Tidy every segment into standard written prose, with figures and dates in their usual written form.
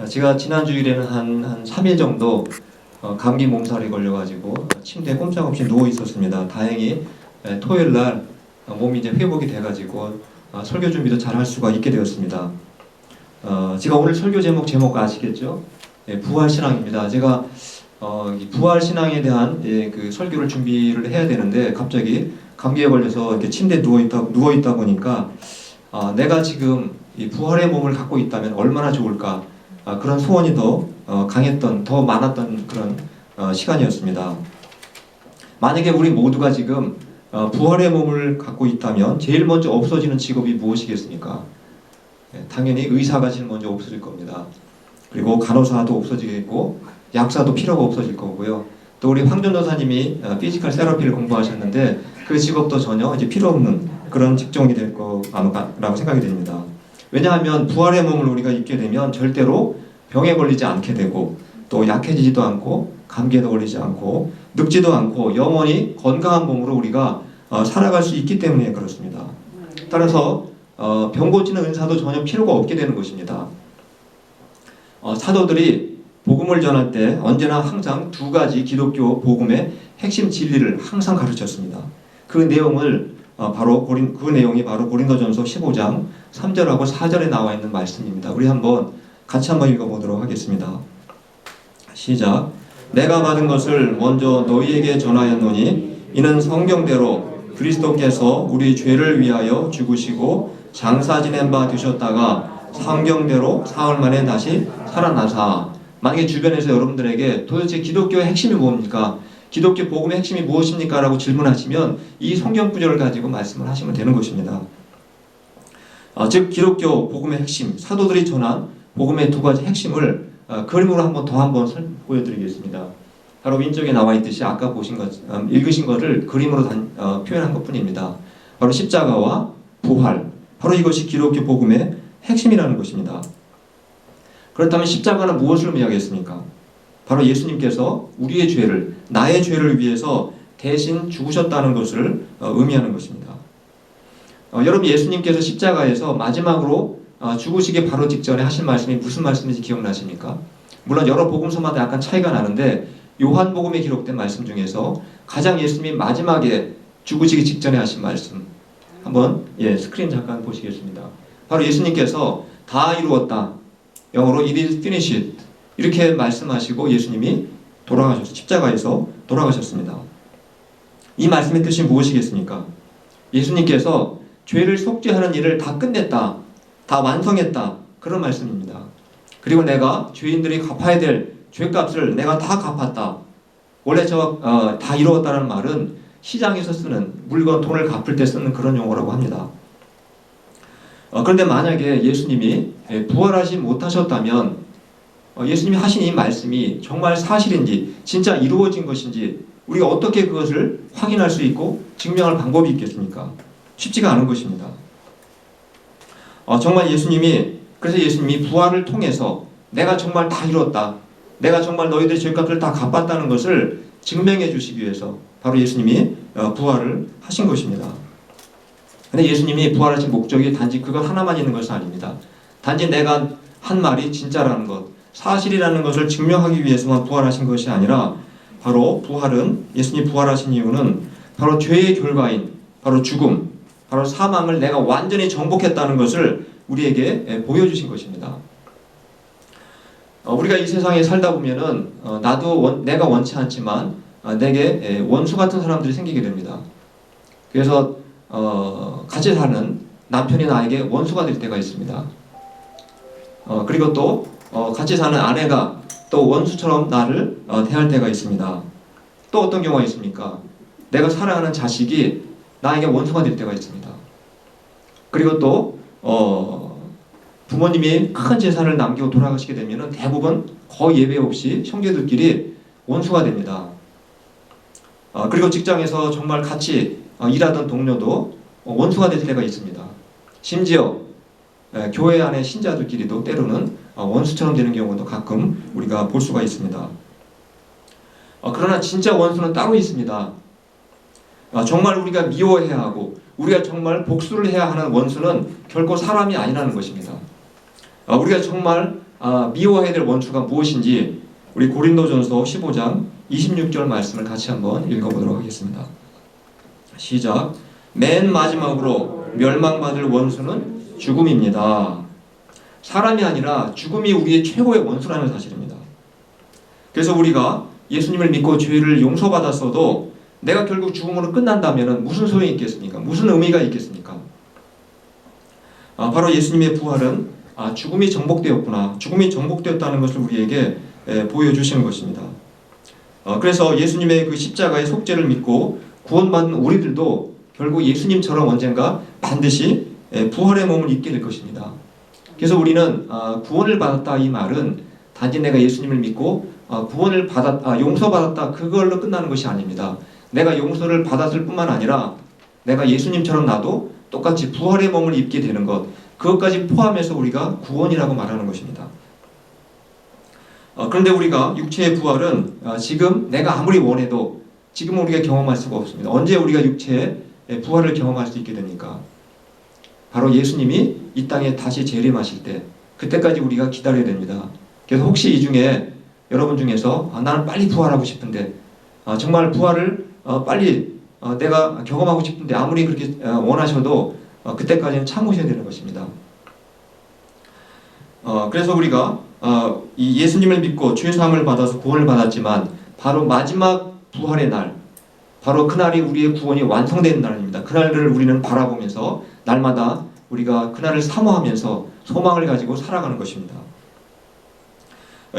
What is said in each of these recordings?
제가 지난 주일에는 한 3일 정도 감기 몸살이 걸려가지고 침대에 꼼짝없이 누워 있었습니다. 다행히 토요일 날 몸이 이제 회복이 돼가지고 설교 준비도 잘 할 수가 있게 되었습니다. 제가 오늘 설교 제목 아시겠죠? 부활신앙입니다. 제가 이 부활신앙에 대한 그 설교를 준비를 해야 되는데 갑자기 감기에 걸려서 이렇게 침대에 누워 있다 보니까 내가 지금 이 부활의 몸을 갖고 있다면 얼마나 좋을까, 그런 소원이 더 강했던, 더 많았던 그런 시간이었습니다. 만약에 우리 모두가 지금 부활의 몸을 갖고 있다면 제일 먼저 없어지는 직업이 무엇이겠습니까? 당연히 의사가 제일 먼저 없어질 겁니다. 그리고 간호사도 없어지겠고 약사도 필요가 없어질 거고요. 또 우리 황 전도사님이 피지컬 세라피를 공부하셨는데 그 직업도 전혀 이제 필요 없는 그런 직종이 될 거라고 생각이 됩니다. 왜냐하면 부활의 몸을 우리가 입게 되면 절대로 병에 걸리지 않게 되고 또 약해지지도 않고 감기에도 걸리지 않고 늙지도 않고 영원히 건강한 몸으로 우리가 살아갈 수 있기 때문에 그렇습니다. 따라서 병 고치는 은사도 전혀 필요가 없게 되는 것입니다. 사도들이 복음을 전할 때 언제나 항상 두 가지 기독교 복음의 핵심 진리를 항상 가르쳤습니다. 그 내용을 그 내용이 바로 고린도전서 15장 3절하고 4절에 나와 있는 말씀입니다. 우리 같이 한번 읽어보도록 하겠습니다. 시작. 내가 받은 것을 먼저 너희에게 전하였노니 이는 성경대로 그리스도께서 우리 죄를 위하여 죽으시고 장사 지낸 바 되셨다가 성경대로 사흘 만에 다시 살아나사. 만약에 주변에서 여러분들에게 도대체 기독교의 핵심이 뭡니까? 기독교 복음의 핵심이 무엇입니까? 라고 질문하시면 이 성경 구절을 가지고 말씀을 하시면 되는 것입니다. 즉 기독교 복음의 핵심, 사도들이 전한 복음의 두 가지 핵심을 그림으로 한번 보여드리겠습니다. 바로 왼쪽에 나와 있듯이 아까 읽으신 것을 그림으로 표현한 것뿐입니다. 바로 십자가와 부활, 바로 이것이 기독교 복음의 핵심이라는 것입니다. 그렇다면 십자가는 무엇을 의미하겠습니까? 바로 예수님께서 우리의 죄를, 나의 죄를 위해서 대신 죽으셨다는 것을 의미하는 것입니다. 여러분, 예수님께서 십자가에서 마지막으로 죽으시기 바로 직전에 하신 말씀이 무슨 말씀인지 기억나십니까? 물론 여러 복음서마다 약간 차이가 나는데 요한복음에 기록된 말씀 중에서 가장 예수님이 마지막에 죽으시기 직전에 하신 말씀, 한번 스크린 잠깐 보시겠습니다. 바로 예수님께서 다 이루었다, 영어로 it is finished, 이렇게 말씀하시고 예수님이 십자가에서 돌아가셨습니다. 이 말씀의 뜻이 무엇이겠습니까? 예수님께서 죄를 속죄하는 일을 다 끝냈다, 다 완성했다, 그런 말씀입니다. 그리고 내가 죄인들이 갚아야 될 죄값을 내가 다 갚았다. 원래 다 이루었다는 말은 시장에서 쓰는 물건, 돈을 갚을 때 쓰는 그런 용어라고 합니다. 그런데 만약에 예수님이 부활하지 못하셨다면 예수님이 하신 이 말씀이 정말 사실인지 진짜 이루어진 것인지 우리가 어떻게 그것을 확인할 수 있고 증명할 방법이 있겠습니까? 쉽지가 않은 것입니다. 그래서 예수님이 부활을 통해서 내가 정말 다 이뤘다, 내가 정말 너희들의 죄값을 다 갚았다는 것을 증명해 주시기 위해서 바로 예수님이 부활을 하신 것입니다. 그런데 예수님이 부활하신 목적이 단지 그것 하나만 있는 것은 아닙니다. 단지 내가 한 말이 진짜라는 것, 사실이라는 것을 증명하기 위해서만 부활하신 것이 아니라 바로 예수님 부활하신 이유는 바로 죄의 결과인 바로 죽음, 바로 사망을 내가 완전히 정복했다는 것을 우리에게 보여주신 것입니다. 우리가 이 세상에 살다 보면은 내가 원치 않지만 내게 원수 같은 사람들이 생기게 됩니다. 그래서 같이 사는 남편이 나에게 원수가 될 때가 있습니다. 그리고 또 같이 사는 아내가 또 원수처럼 나를 대할 때가 있습니다. 또 어떤 경우가 있습니까? 내가 사랑하는 자식이 나에게 원수가 될 때가 있습니다. 그리고 또 부모님이 큰 재산을 남기고 돌아가시게 되면 대부분 거의 예외 없이 형제들끼리 원수가 됩니다. 그리고 직장에서 정말 같이 일하던 동료도 원수가 될 때가 있습니다. 심지어 교회 안의 신자들끼리도 때로는 원수처럼 되는 경우도 가끔 우리가 볼 수가 있습니다. 그러나 진짜 원수는 따로 있습니다. 정말 우리가 미워해야 하고 우리가 정말 복수를 해야 하는 원수는 결코 사람이 아니라는 것입니다. 우리가 정말 미워해야 될 원수가 무엇인지 우리 고린도전서 15장 26절 말씀을 같이 한번 읽어보도록 하겠습니다. 시작. 맨 마지막으로 멸망받을 원수는 죽음입니다. 사람이 아니라 죽음이 우리의 최고의 원수라는 사실입니다. 그래서 우리가 예수님을 믿고 죄를 용서받았어도 내가 결국 죽음으로 끝난다면 무슨 소용이 있겠습니까? 무슨 의미가 있겠습니까? 바로 예수님의 부활은 죽음이 정복되었구나, 죽음이 정복되었다는 것을 우리에게 보여주시는 것입니다. 그래서 예수님의 그 십자가의 속죄를 믿고 구원받은 우리들도 결국 예수님처럼 언젠가 반드시 부활의 몸을 입게 될 것입니다. 그래서 우리는 구원을 받았다 이 말은 단지 내가 예수님을 믿고 구원을 용서받았다 그걸로 끝나는 것이 아닙니다. 내가 용서를 받았을 뿐만 아니라 내가 예수님처럼 나도 똑같이 부활의 몸을 입게 되는 것, 그것까지 포함해서 우리가 구원이라고 말하는 것입니다. 그런데 우리가 육체의 부활은 지금 내가 아무리 원해도 지금 우리가 경험할 수가 없습니다. 언제 우리가 육체의 부활을 경험할 수 있게 됩니까? 바로 예수님이 이 땅에 다시 재림하실 때, 그때까지 우리가 기다려야 됩니다. 그래서 혹시 이 중에 여러분 중에서 나는 빨리 부활하고 싶은데 정말 부활을 빨리 내가 경험하고 싶은데 아무리 그렇게 원하셔도 그때까지는 참으셔야 되는 것입니다. 그래서 우리가 이 예수님을 믿고 죄 사함을 받아서 구원을 받았지만 바로 마지막 부활의 날, 바로 그날이 우리의 구원이 완성되는 날입니다. 그날을 우리는 바라보면서 날마다 우리가 그날을 사모하면서 소망을 가지고 살아가는 것입니다.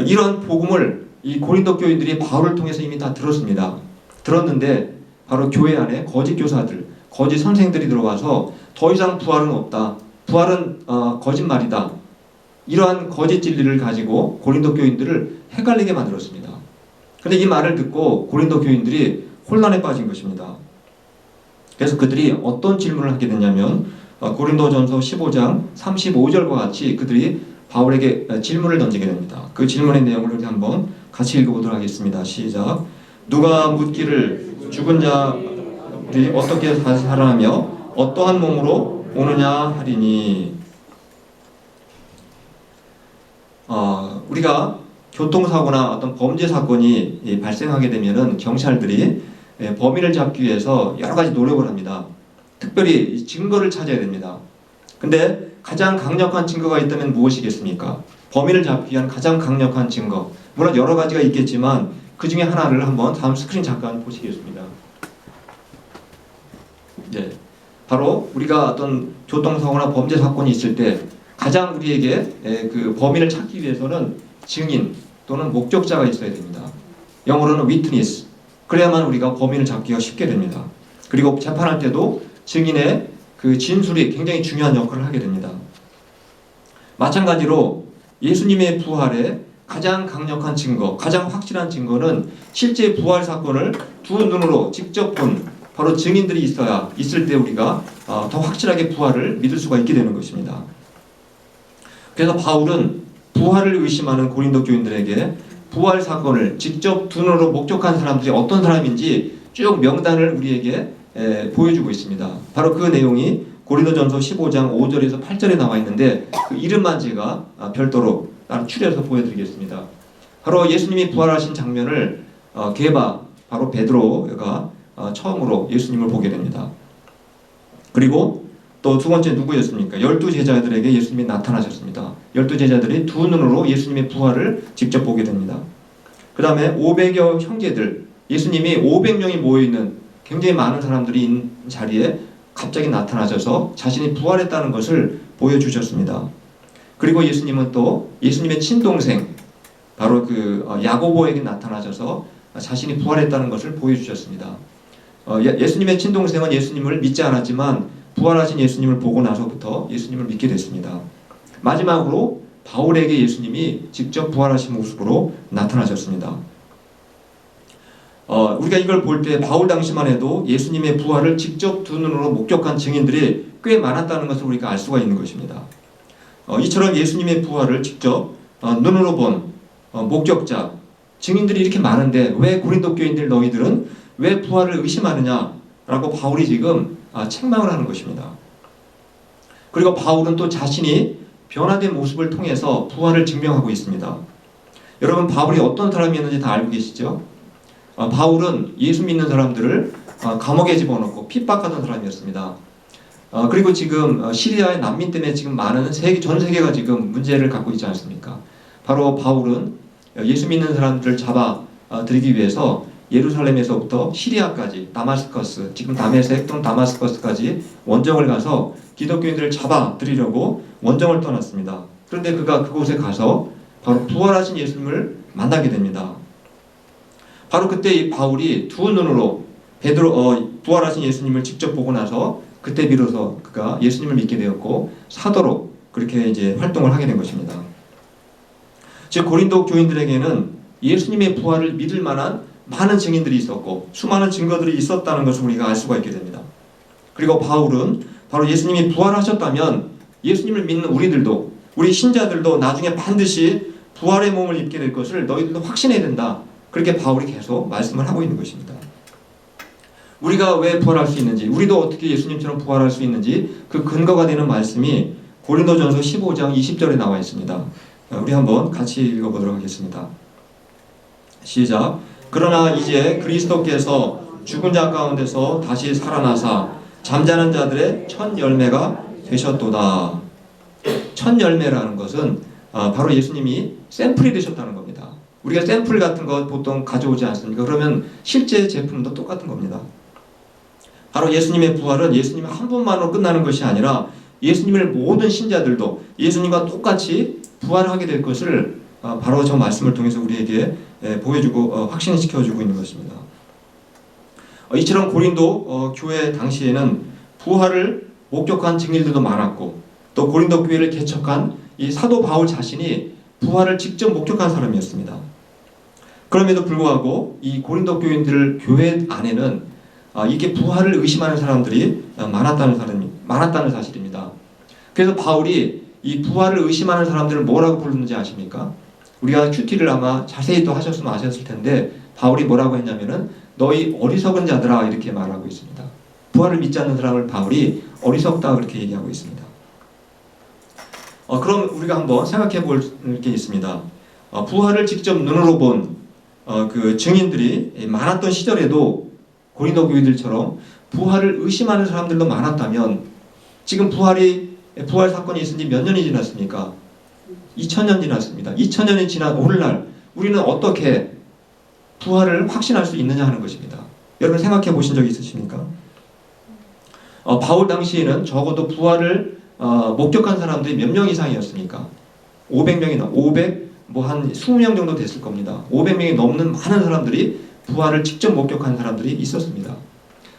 이런 복음을 이 고린도 교인들이 바울을 통해서 이미 다 들었습니다. 들었는데 바로 교회 안에 거짓 교사들, 거짓 선생들이 들어와서 더 이상 부활은 없다, 부활은 거짓말이다, 이러한 거짓 진리를 가지고 고린도 교인들을 헷갈리게 만들었습니다. 그런데 이 말을 듣고 고린도 교인들이 혼란에 빠진 것입니다. 그래서 그들이 어떤 질문을 하게 됐냐면 고린도전서 15장 35절과 같이 그들이 바울에게 질문을 던지게 됩니다. 그 질문의 내용을 우리 한번 같이 읽어보도록 하겠습니다. 시작. 누가 묻기를 죽은 자들이 어떻게 다시 살아나며 어떠한 몸으로 오느냐 하리니. 우리가 교통사고나 어떤 범죄 사건이 발생하게 되면은 경찰들이 범인을 잡기 위해서 여러 가지 노력을 합니다. 특별히 증거를 찾아야 됩니다. 근데 가장 강력한 증거가 있다면 무엇이겠습니까? 범인을 잡기 위한 가장 강력한 증거. 물론 여러 가지가 있겠지만 그 중에 하나를 한번 다음 스크린 잠깐 보시겠습니다. 네, 바로 우리가 어떤 교통사고나 범죄 사건이 있을 때 가장 우리에게 그 범인을 찾기 위해서는 증인 또는 목격자가 있어야 됩니다. 영어로는 witness. 그래야만 우리가 범인을 잡기가 쉽게 됩니다. 그리고 재판할 때도 증인의 그 진술이 굉장히 중요한 역할을 하게 됩니다. 마찬가지로 예수님의 부활의 가장 강력한 증거, 가장 확실한 증거는 실제 부활 사건을 두 눈으로 직접 본 바로 증인들이 있을 때 우리가 더 확실하게 부활을 믿을 수가 있게 되는 것입니다. 그래서 바울은 부활을 의심하는 고린도 교인들에게 부활 사건을 직접 두 눈으로 목격한 사람들이 어떤 사람인지 쭉 명단을 우리에게 보여주고 있습니다. 바로 그 내용이 고린도전서 15장 5절에서 8절에 나와 있는데 그 이름만 제가 별도로 추려서 보여드리겠습니다. 바로 예수님이 부활하신 장면을 게바, 바로 베드로가 처음으로 예수님을 보게 됩니다. 그리고 또 두 번째 누구였습니까? 12 제자들에게 예수님이 나타나셨습니다. 12 제자들이 두 눈으로 예수님의 부활을 직접 보게 됩니다. 그 다음에 500여 형제들, 예수님이 500명이 모여있는 굉장히 많은 사람들이 있는 자리에 갑자기 나타나셔서 자신이 부활했다는 것을 보여주셨습니다. 그리고 예수님은 또 예수님의 친동생, 바로 그 야고보에게 나타나셔서 자신이 부활했다는 것을 보여주셨습니다. 예수님의 친동생은 예수님을 믿지 않았지만 부활하신 예수님을 보고 나서부터 예수님을 믿게 됐습니다. 마지막으로 바울에게 예수님이 직접 부활하신 모습으로 나타나셨습니다. 우리가 이걸 볼 때 바울 당시만 해도 예수님의 부활을 직접 두 눈으로 목격한 증인들이 꽤 많았다는 것을 우리가 알 수가 있는 것입니다. 이처럼 예수님의 부활을 직접 눈으로 본 목격자, 증인들이 이렇게 많은데 왜 고린도 교인들 너희들은 왜 부활을 의심하느냐라고 바울이 지금 책망을 하는 것입니다. 그리고 바울은 또 자신이 변화된 모습을 통해서 부활을 증명하고 있습니다. 여러분, 바울이 어떤 사람이었는지 다 알고 계시죠? 바울은 예수 믿는 사람들을 감옥에 집어넣고 핍박하던 사람이었습니다. 그리고 지금 시리아의 난민 때문에 지금 많은 전 세계가 지금 문제를 갖고 있지 않습니까? 바로 바울은 예수 믿는 사람들을 잡아 들이기 위해서 예루살렘에서부터 시리아까지 다마스커스, 지금 다메섹 또는 다마스커스까지 원정을 가서 기독교인들을 잡아 들이려고 원정을 떠났습니다. 그런데 그가 그곳에 가서 바로 부활하신 예수님을 만나게 됩니다. 바로 그때 이 바울이 두 눈으로 부활하신 예수님을 직접 보고 나서 그때 비로소 그가 예수님을 믿게 되었고 사도로 그렇게 이제 활동을 하게 된 것입니다. 즉 고린도 교인들에게는 예수님의 부활을 믿을 만한 많은 증인들이 있었고 수많은 증거들이 있었다는 것을 우리가 알 수가 있게 됩니다. 그리고 바울은 바로 예수님이 부활하셨다면 예수님을 믿는 우리들도, 우리 신자들도 나중에 반드시 부활의 몸을 입게 될 것을 너희들도 확신해야 된다. 그렇게 바울이 계속 말씀을 하고 있는 것입니다. 우리가 왜 부활할 수 있는지, 우리도 어떻게 예수님처럼 부활할 수 있는지 그 근거가 되는 말씀이 고린도전서 15장 20절에 나와 있습니다. 우리 한번 같이 읽어보도록 하겠습니다. 시작. 그러나 이제 그리스도께서 죽은 자 가운데서 다시 살아나사 잠자는 자들의 첫 열매가 되셨도다. 첫 열매라는 것은 바로 예수님이 샘플이 되셨다는 겁니다. 우리가 샘플 같은 거 보통 가져오지 않습니까? 그러면 실제 제품도 똑같은 겁니다. 바로 예수님의 부활은 예수님 한 분만으로 끝나는 것이 아니라 예수님을 모든 신자들도 예수님과 똑같이 부활하게 될 것을 바로 저 말씀을 통해서 우리에게 보여주고 확신시켜주고 있는 것입니다. 이처럼 고린도 교회 당시에는 부활을 목격한 증인들도 많았고 또 고린도 교회를 개척한 이 사도 바울 자신이 부활을 직접 목격한 사람이었습니다. 그럼에도 불구하고 이 고린도 교회 안에는 이게 부활을 의심하는 사람들이 많았다는 사실입니다. 그래서 바울이 이 부활을 의심하는 사람들을 뭐라고 부르는지 아십니까? 우리가 큐티를 아마 자세히 또 하셨으면 아셨을 텐데 바울이 뭐라고 했냐면은 너희 어리석은 자들아 이렇게 말하고 있습니다. 부활을 믿지 않는 사람을 바울이 어리석다 그렇게 얘기하고 있습니다. 그럼 우리가 한번 생각해 볼 게 있습니다. 부활을 직접 눈으로 본 그 증인들이 많았던 시절에도 고린도 교회들처럼 부활을 의심하는 사람들도 많았다면 지금 부활 사건이 있은 지 몇 년이 지났습니까? 2000년 지났습니다. 2000년이 지난 오늘날 우리는 어떻게 부활을 확신할 수 있느냐 하는 것입니다. 여러분 생각해 보신 적 있으십니까? 바울 당시에는 적어도 부활을 목격한 사람들이 몇 명 이상이었습니까? 500명이나 한 20명 정도 됐을 겁니다. 500명이 넘는 많은 사람들이 부활을 직접 목격한 사람들이 있었습니다.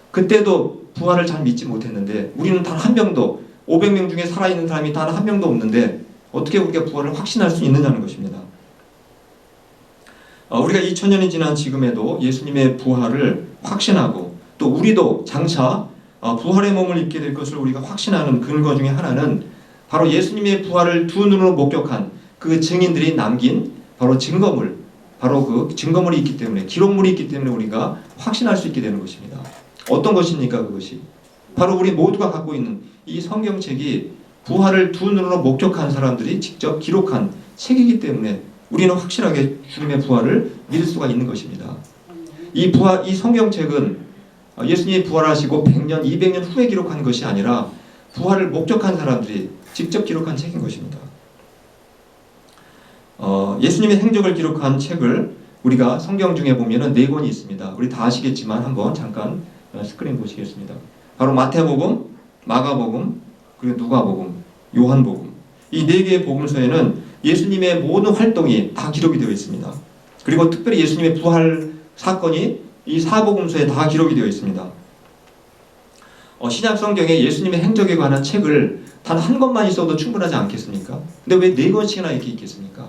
그때도 부활을 잘 믿지 못했는데 우리는 단 한 명도 500명 중에 살아있는 사람이 단 한 명도 없는데 어떻게 우리가 부활을 확신할 수 있느냐는 것입니다. 우리가 2000년이 지난 지금에도 예수님의 부활을 확신하고 또 우리도 장차 부활의 몸을 입게 될 것을 우리가 확신하는 근거 중에 하나는 바로 예수님의 부활을 두 눈으로 목격한 그 증인들이 남긴 바로 증거물, 바로 그 증거물이 있기 때문에, 기록물이 있기 때문에 우리가 확신할 수 있게 되는 것입니다. 어떤 것입니까? 그것이 바로 우리 모두가 갖고 있는 이 성경책이 부활을 두 눈으로 목격한 사람들이 직접 기록한 책이기 때문에 우리는 확실하게 주님의 부활을 믿을 수가 있는 것입니다. 이 성경책은 예수님이 부활하시고 100년, 200년 후에 기록한 것이 아니라 부활을 목격한 사람들이 직접 기록한 책인 것입니다. 예수님의 행적을 기록한 책을 우리가 성경 중에 보면은 4권이 있습니다. 우리 다 아시겠지만 한번 잠깐 스크린 보시겠습니다. 바로 마태복음, 마가복음, 그리고 누가복음, 요한복음. 이 4개의 복음서에는 예수님의 모든 활동이 다 기록이 되어 있습니다. 그리고 특별히 예수님의 부활 사건이 이 4복음서에 다 기록이 되어 있습니다. 신약 성경에 예수님의 행적에 관한 책을 단 한 권만 있어도 충분하지 않겠습니까? 근데 왜 4권씩이나 이렇게 있겠습니까?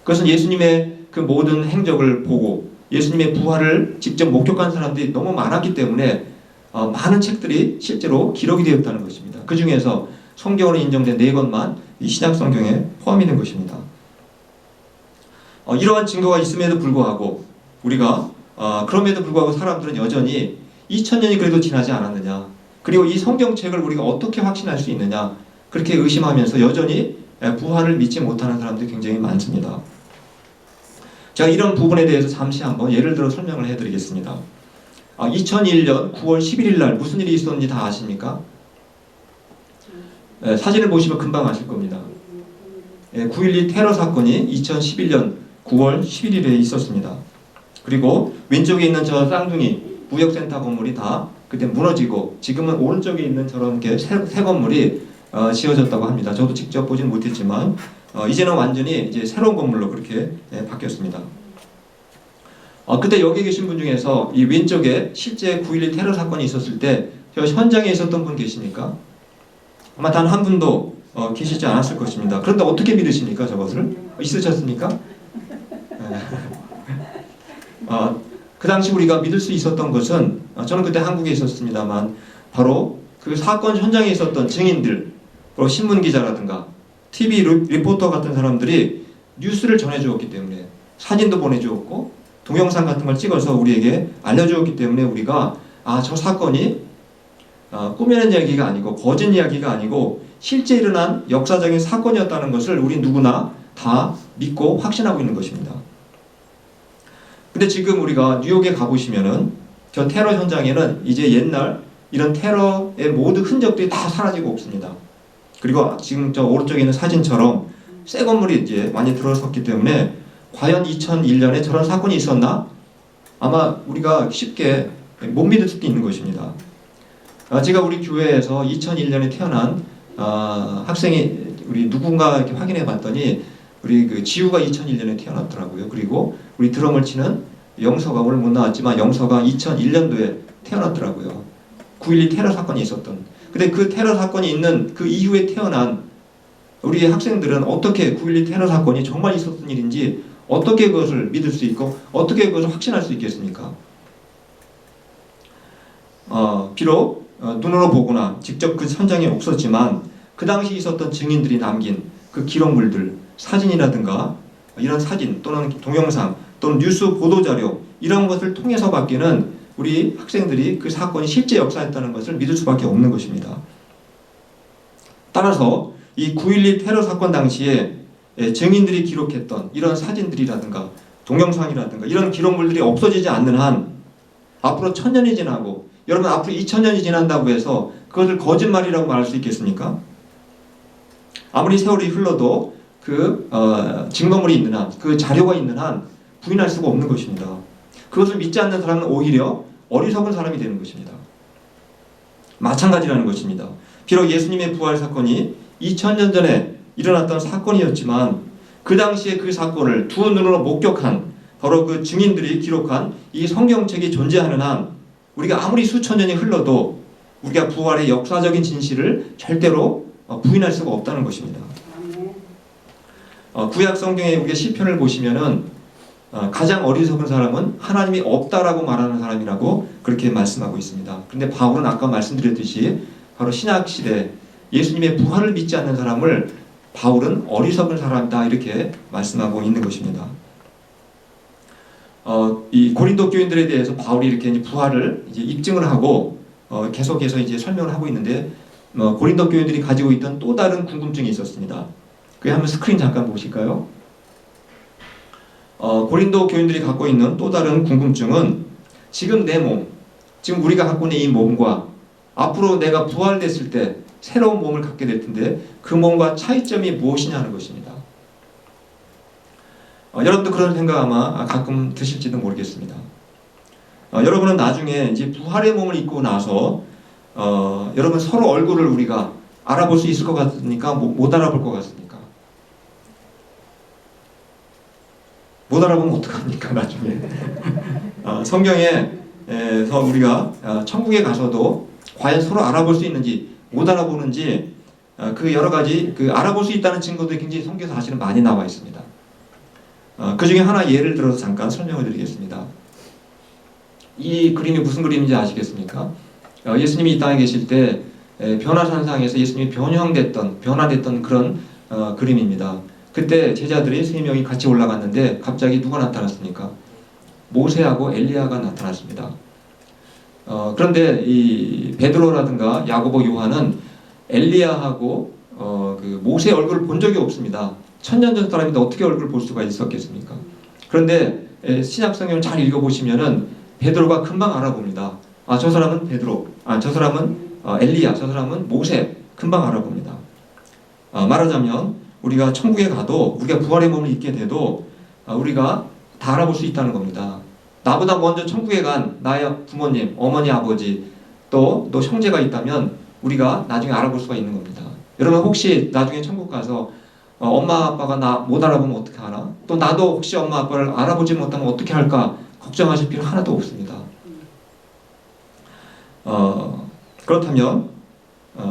그것은 예수님의 그 모든 행적을 보고 예수님의 부활을 직접 목격한 사람들이 너무 많았기 때문에 많은 책들이 실제로 기록이 되었다는 것입니다. 그 중에서 성경으로 인정된 4권만 이 신약 성경에 포함이 된 것입니다. 이러한 증거가 있음에도 불구하고 우리가 그럼에도 불구하고 사람들은 여전히 2000년이 그래도 지나지 않았느냐, 그리고 이 성경책을 우리가 어떻게 확신할 수 있느냐, 그렇게 의심하면서 여전히 부활을 믿지 못하는 사람들이 굉장히 많습니다. 제가 이런 부분에 대해서 잠시 한번 예를 들어 설명을 해드리겠습니다. 2001년 9월 11일 날 무슨 일이 있었는지 다 아십니까? 사진을 보시면 금방 아실 겁니다. 9.12 테러 사건이 2011년 9월 11일에 있었습니다. 그리고 왼쪽에 있는 저 쌍둥이 무역센터 건물이 다 그때 무너지고 지금은 오른쪽에 있는 저런 새 건물이 지어졌다고 합니다. 저도 직접 보진 못했지만 이제는 완전히 이제 새로운 건물로 그렇게 바뀌었습니다. 그때 여기 계신 분 중에서 이 왼쪽에 실제 9.12 테러 사건이 있었을 때 저 현장에 있었던 분 계십니까? 아마 단 한 분도 계시지 않았을 것입니다. 그런데 어떻게 믿으십니까? 저것을? 있으셨습니까? 그 당시 우리가 믿을 수 있었던 것은 저는 그때 한국에 있었습니다만 바로 그 사건 현장에 있었던 증인들, 바로 신문기자라든가 TV 리포터 같은 사람들이 뉴스를 전해주었기 때문에 사진도 보내주었고 동영상 같은 걸 찍어서 우리에게 알려주었기 때문에 우리가 저 사건이 꾸며낸 이야기가 아니고 거짓 이야기가 아니고 실제 일어난 역사적인 사건이었다는 것을 우리 누구나 다 믿고 확신하고 있는 것입니다. 근데 지금 우리가 뉴욕에 가보시면은 저 테러 현장에는 이제 옛날 이런 테러의 모든 흔적들이 다 사라지고 없습니다. 그리고 지금 저 오른쪽에 있는 사진처럼 새 건물이 이제 많이 들어섰기 때문에 과연 2001년에 저런 사건이 있었나? 아마 우리가 쉽게 못 믿을 수도 있는 것입니다. 제가 우리 교회에서 2001년에 태어난 학생이 우리 누군가 이렇게 확인해 봤더니 우리 그 지우가 2001년에 태어났더라고요. 그리고 우리 드럼을 치는 영서가 오늘 못 나왔지만 영서가 2001년도에 태어났더라고요. 9.12 테러 사건이 있었던. 근데 그 테러 사건이 있는 그 이후에 태어난 우리 학생들은 어떻게 9.12 테러 사건이 정말 있었던 일인지 어떻게 그것을 믿을 수 있고 어떻게 그것을 확신할 수 있겠습니까? 비록 눈으로 보거나 직접 그 현장에 없었지만 그 당시 있었던 증인들이 남긴 그 기록물들, 사진이라든가 이런 사진 또는 동영상 또는 뉴스 보도자료 이런 것을 통해서 밖에는 우리 학생들이 그 사건이 실제 역사였다는 것을 믿을 수밖에 없는 것입니다. 따라서 이 9.12 테러 사건 당시에 증인들이 기록했던 이런 사진들이라든가 동영상이라든가 이런 기록물들이 없어지지 않는 한 앞으로 1000년이 지나고 여러분 앞으로 2000년이 지난다고 해서 그것을 거짓말이라고 말할 수 있겠습니까? 아무리 세월이 흘러도 그 증거물이 있는 한, 그 자료가 있는 한 부인할 수가 없는 것입니다. 그것을 믿지 않는 사람은 오히려 어리석은 사람이 되는 것입니다. 마찬가지라는 것입니다. 비록 예수님의 부활 사건이 2000년 전에 일어났던 사건이었지만 그 당시에 그 사건을 두 눈으로 목격한 바로 그 증인들이 기록한 이 성경책이 존재하는 한 우리가 아무리 수천 년이 흘러도 우리가 부활의 역사적인 진실을 절대로 부인할 수가 없다는 것입니다. 구약 성경에 우리가 시편을 보시면은 가장 어리석은 사람은 하나님이 없다라고 말하는 사람이라고 그렇게 말씀하고 있습니다. 그런데 바울은 아까 말씀드렸듯이 바로 신약 시대 예수님의 부활을 믿지 않는 사람을 바울은 어리석은 사람이다 이렇게 말씀하고 있는 것입니다. 이 고린도 교인들에 대해서 바울이 이렇게 이제 부활을 이제 입증을 하고 계속해서 이제 설명을 하고 있는데 고린도 교인들이 가지고 있던 또 다른 궁금증이 있었습니다. 그게 한번 스크린 잠깐 보실까요? 고린도 교인들이 갖고 있는 또 다른 궁금증은 지금 내 몸, 지금 우리가 갖고 있는 이 몸과 앞으로 내가 부활됐을 때 새로운 몸을 갖게 될 텐데 그 몸과 차이점이 무엇이냐 하는 것입니다. 여러분도 그런 생각 아마 가끔 드실지도 모르겠습니다. 여러분은 나중에 이제 부활의 몸을 입고 나서 여러분 서로 얼굴을 우리가 알아볼 수 있을 것 같습니까? 못 알아볼 것 같습니까? 못 알아보면 어떡합니까 나중에? 성경에서 우리가 천국에 가서도 과연 서로 알아볼 수 있는지 못 알아보는지 그 여러 가지 그 알아볼 수 있다는 증거들이 굉장히 성경에 사실은 많이 나와 있습니다. 그 중에 하나 예를 들어서 잠깐 설명을 드리겠습니다. 이 그림이 무슨 그림인지 아시겠습니까? 예수님이 이 땅에 계실 때 변화산상에서 예수님이 변화됐던 그런 그림입니다. 그때 제자들이 3명이 같이 올라갔는데 갑자기 누가 나타났습니까? 모세하고 엘리야가 나타났습니다. 그런데 이 베드로라든가 야고보, 요한은 엘리야하고 그 모세 얼굴을 본 적이 없습니다. 1000년 전 사람인데 어떻게 얼굴을 볼 수가 있었겠습니까? 그런데 신약 성경을 잘 읽어보시면은 베드로가 금방 알아봅니다. 아, 저 사람은 베드로, 아, 저 사람은 엘리야, 저 사람은 모세, 금방 알아봅니다. 말하자면 우리가 천국에 가도, 우리가 부활의 몸을 입게 돼도 우리가 다 알아볼 수 있다는 겁니다. 나보다 먼저 천국에 간 나의 부모님, 어머니, 아버지, 또 형제가 있다면 우리가 나중에 알아볼 수가 있는 겁니다. 여러분 혹시 나중에 천국 가서 엄마 아빠가 나 못 알아보면 어떻게 하나? 또 나도 혹시 엄마 아빠를 알아보지 못하면 어떻게 할까? 걱정하실 필요 하나도 없습니다. 그렇다면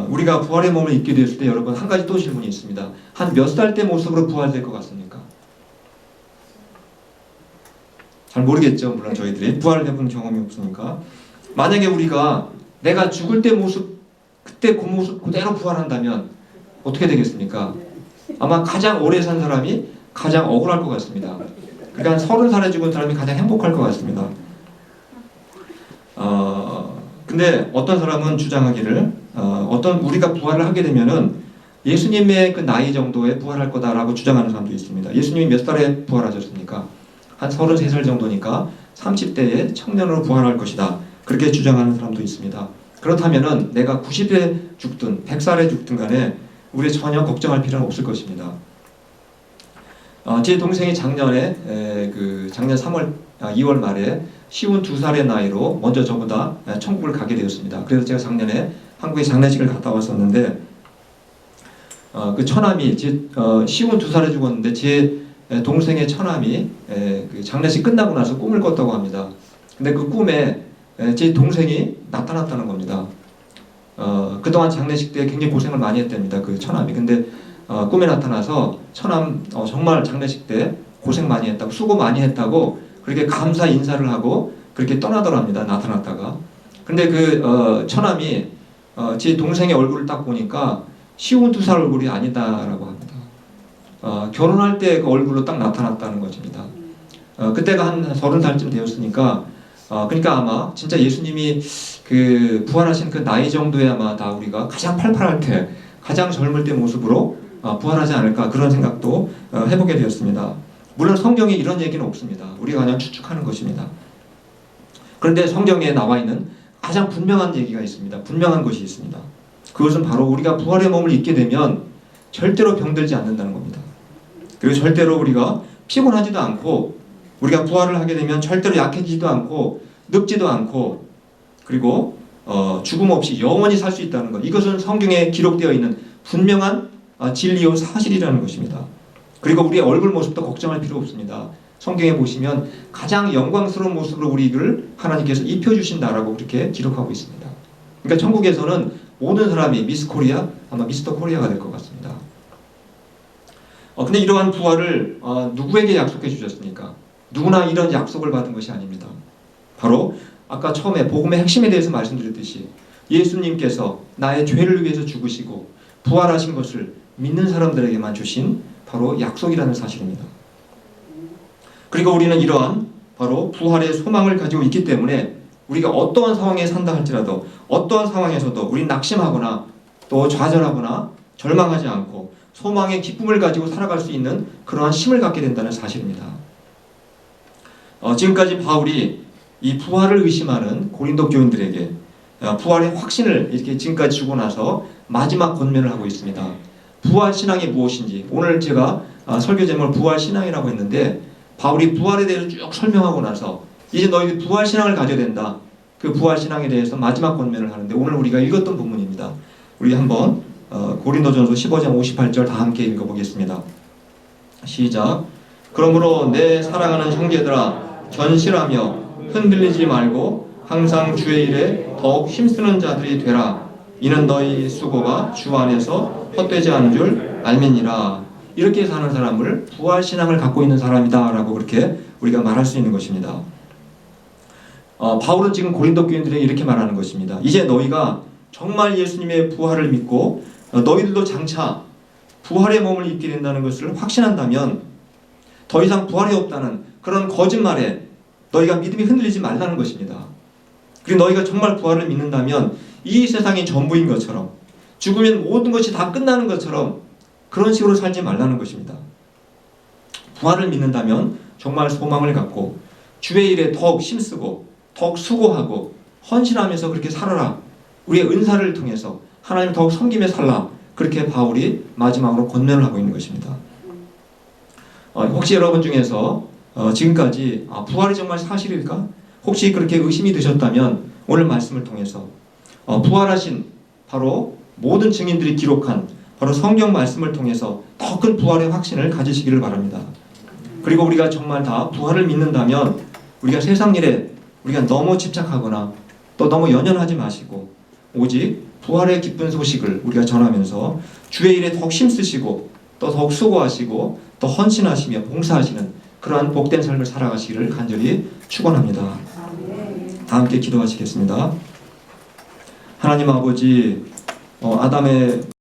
우리가 부활의 몸을 입게 됐을 때 여러분 한 가지 또 질문이 있습니다. 한 몇 살 때 모습으로 부활될 것 같습니까? 잘 모르겠죠. 물론 저희들이 부활을 해본 경험이 없으니까. 만약에 우리가 내가 죽을 때 모습, 그때 그 모습 그대로 부활한다면 어떻게 되겠습니까? 아마 가장 오래 산 사람이 가장 억울할 것 같습니다. 그러니까 한 30살에 죽은 사람이 가장 행복할 것 같습니다. 근데 어떤 사람은 주장하기를 우리가 부활을 하게 되면은 예수님의 그 나이 정도에 부활할 거다라고 주장하는 사람도 있습니다. 예수님이 몇 살에 부활하셨습니까? 한 33살 정도니까 30대에 청년으로 부활할 것이다. 그렇게 주장하는 사람도 있습니다. 그렇다면은 내가 90에 죽든 100살에 죽든 간에 우리 전혀 걱정할 필요는 없을 것입니다. 제 동생이 작년 2월 말에 52살의 나이로 먼저 저보다 천국을 가게 되었습니다. 그래서 제가 작년에 한국에 장례식을 갔다 왔었는데 그 처남이 52살에 죽었는데 제 동생의 처남이 그 장례식 끝나고 나서 꿈을 꿨다고 합니다. 근데 그 꿈에 제 동생이 나타났다는 겁니다. 그동안 장례식 때 굉장히 고생을 많이 했답니다. 그 처남이. 근데 꿈에 나타나서 처남 정말 장례식 때 고생 많이 했다고, 수고 많이 했다고 그렇게 감사 인사를 하고 그렇게 떠나더랍니다. 나타났다가. 근데 그 처남이 제 동생의 얼굴을 딱 보니까 52살 얼굴이 아니다라고 합니다. 결혼할 때 그 얼굴로 딱 나타났다는 것입니다. 그때가 한 30살쯤 되었으니까 그러니까 아마 진짜 예수님이 그 부활하신 그 나이 정도에 아마 다 우리가 가장 팔팔할 때, 가장 젊을 때 모습으로 부활하지 않을까 그런 생각도 해보게 되었습니다. 물론 성경에 이런 얘기는 없습니다. 우리가 그냥 추측하는 것입니다. 그런데 성경에 나와 있는 가장 분명한 얘기가 있습니다. 분명한 것이 있습니다. 그것은 바로 우리가 부활의 몸을 입게 되면 절대로 병들지 않는다는 겁니다. 그리고 절대로 우리가 피곤하지도 않고 우리가 부활을 하게 되면 절대로 약해지지도 않고 늙지도 않고 그리고 죽음 없이 영원히 살 수 있다는 것. 이것은 성경에 기록되어 있는 분명한 진리요 사실이라는 것입니다. 그리고 우리의 얼굴 모습도 걱정할 필요 없습니다. 성경에 보시면 가장 영광스러운 모습으로 우리를 하나님께서 입혀주신다라고 그렇게 기록하고 있습니다. 그러니까 천국에서는 모든 사람이 미스 코리아, 아마 미스터 코리아가 될 것 같습니다. 근데 이러한 부활을 누구에게 약속해 주셨습니까? 누구나 이런 약속을 받은 것이 아닙니다. 바로 아까 처음에 복음의 핵심에 대해서 말씀드렸듯이 예수님께서 나의 죄를 위해서 죽으시고 부활하신 것을 믿는 사람들에게만 주신 바로 약속이라는 사실입니다. 그리고 우리는 이러한 바로 부활의 소망을 가지고 있기 때문에 우리가 어떠한 상황에 산다 할지라도 어떠한 상황에서도 우리 낙심하거나 또 좌절하거나 절망하지 않고 소망의 기쁨을 가지고 살아갈 수 있는 그러한 힘을 갖게 된다는 사실입니다. 지금까지 바울이 이 부활을 의심하는 고린도 교인들에게 부활의 확신을 이렇게 지금까지 주고 나서 마지막 권면을 하고 있습니다. 부활 신앙이 무엇인지 오늘 제가 설교 제목을 부활 신앙이라고 했는데 바울이 부활에 대해서 쭉 설명하고 나서 이제 너희들 부활 신앙을 가져야 된다. 그 부활 신앙에 대해서 마지막 권면을 하는데 오늘 우리가 읽었던 부분입니다. 우리 한번 고린도전서 15장 58절 다 함께 읽어보겠습니다. 시작. 그러므로 내 사랑하는 형제들아 견실하며 흔들리지 말고 항상 주의 일에 더욱 힘쓰는 자들이 되라. 이는 너희 수고가 주 안에서 헛되지 않은 줄 알미니라. 이렇게 사는 사람을 부활신앙을 갖고 있는 사람이다 라고 그렇게 우리가 말할 수 있는 것입니다. 바울은 지금 고린도 교인들에게 이렇게 말하는 것입니다. 이제 너희가 정말 예수님의 부활을 믿고 너희들도 장차 부활의 몸을 입게 된다는 것을 확신한다면 더 이상 부활이 없다는 그런 거짓말에 너희가 믿음이 흔들리지 말라는 것입니다. 그리고 너희가 정말 부활을 믿는다면 이 세상이 전부인 것처럼 죽으면 모든 것이 다 끝나는 것처럼 그런 식으로 살지 말라는 것입니다. 부활을 믿는다면 정말 소망을 갖고 주의 일에 더욱 힘쓰고 더욱 수고하고 헌신하면서 그렇게 살아라. 우리의 은사를 통해서 하나님을 더욱 섬기며 살라. 그렇게 바울이 마지막으로 권면을 하고 있는 것입니다. 혹시 여러분 중에서 지금까지 부활이 정말 사실일까? 혹시 그렇게 의심이 드셨다면 오늘 말씀을 통해서 부활하신 바로 모든 증인들이 기록한 바로 성경 말씀을 통해서 더 큰 부활의 확신을 가지시기를 바랍니다. 그리고 우리가 정말 다 부활을 믿는다면 우리가 세상 일에 우리가 너무 집착하거나 또 너무 연연하지 마시고 오직 부활의 기쁜 소식을 우리가 전하면서 주의 일에 더욱 힘쓰시고 또 더욱 수고하시고 또 헌신하시며 봉사하시는 그러한 복된 삶을 살아가시기를 간절히 축원합니다. 다 함께 기도하시겠습니다. 하나님 아버지, 아담의